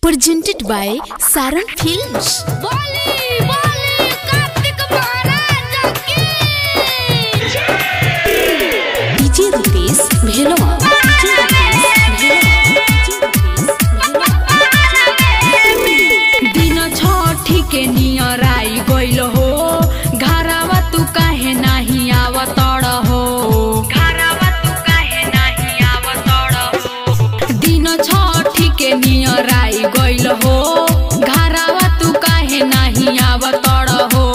presented by Saran Films. DJ Rupesh Bhelwa. दिन छठी के near I गइल हो, घरवा तू काहे नाही आवतड़ हो, घरवा तू काहे नाही आवतड़ हो। दिन छठी के नियर आई गइल हो, घरवा तू काहे नाही आवतड़ हो।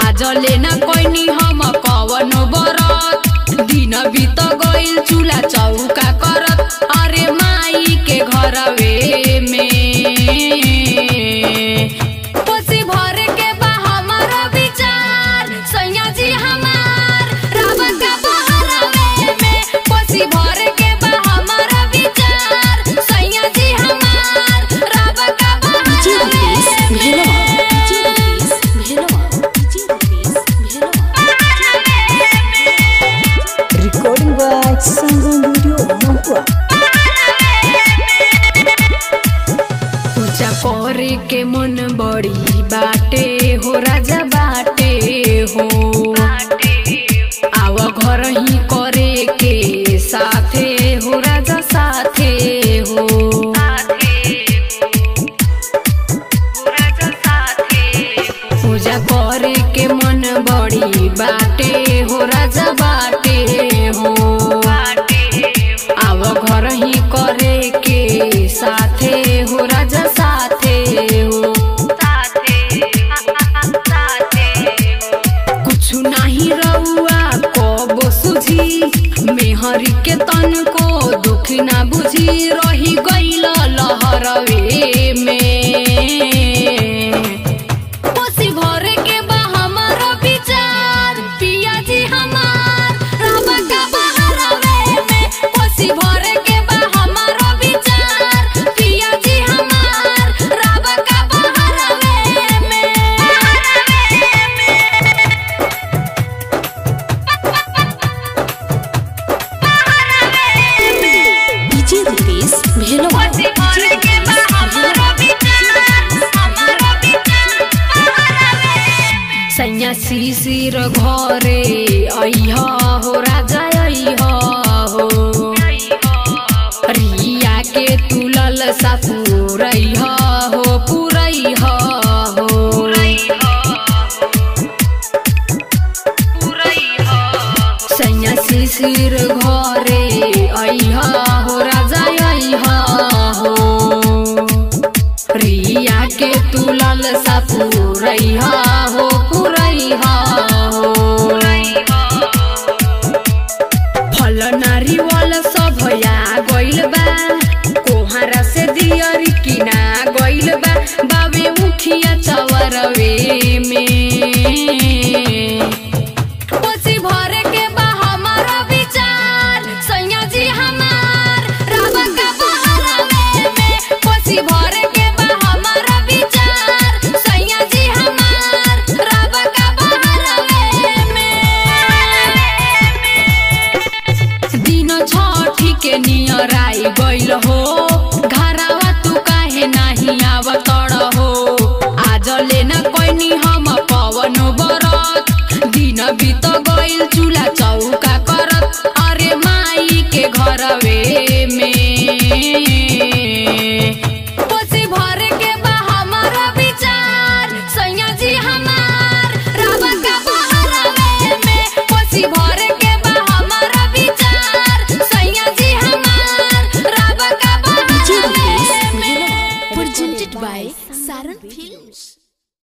आज लेना कोइनी हम कवन बरत, दिन बीत गइल चूल्हा चौका करत, अरे माई के घरवे में करे के मन बड़ी बाटे हो, राजा बाटे हो, आव घर ही करे के साथे हो, राजा साथे हो, पूजा करे के मन बड़ी बाटे हो, राजा बाटे हो, आव घर ही करे के साथे हो, राजा साथे हो। कुछ नहीं रउआ कबो सुझी, मेहरी के तन को दुख ना बुझी, रही गइल लहरवे में। कोसी भरे के बा हमारा विचार, पिया जी हमार रबा का बहरवे में। कोसी भरे के बा हमारा विचार, पिया जी हमार रबा का बहरवे में। DJ Rupesh Bhelwa. सैया शिशिर घरे अइह हो, राजा अइह हो, रिया के तुलल सा पुरइह हो, पुरइह हो, सैया शिशिर घरे अइह हो, राजा अइह हो, रिया के तुलल सा पुरइह हो, पुरइह हो। फल नारियल सब आ गइल बा, कोहरा से दियरी किना गइल बा, बाबे मुखिया चवरवे में। कोसी भरे के बा हमारा विचार, सैया जी हमार रबा का बहरवे में। कोसी भरे के बा हमारा विचार, सैया जी हमार रबा का बहरवे में। दिन छठी के नियर आई गइल हो, घरवा तू काहे नाही आवतड़ हो। आज लेना कोइनी हम कवन बरत, दिन बीत गइल चूल्हा चौका करत, अरे माई के घरवे में। कोसी भरे के बा हमारा विचार, सैया जी हमार रबा का बहरवे में। कोसी भरे के बा हमारा विचार, सैया जी हमार रबा का बहरवे में। Presented by Saran Films.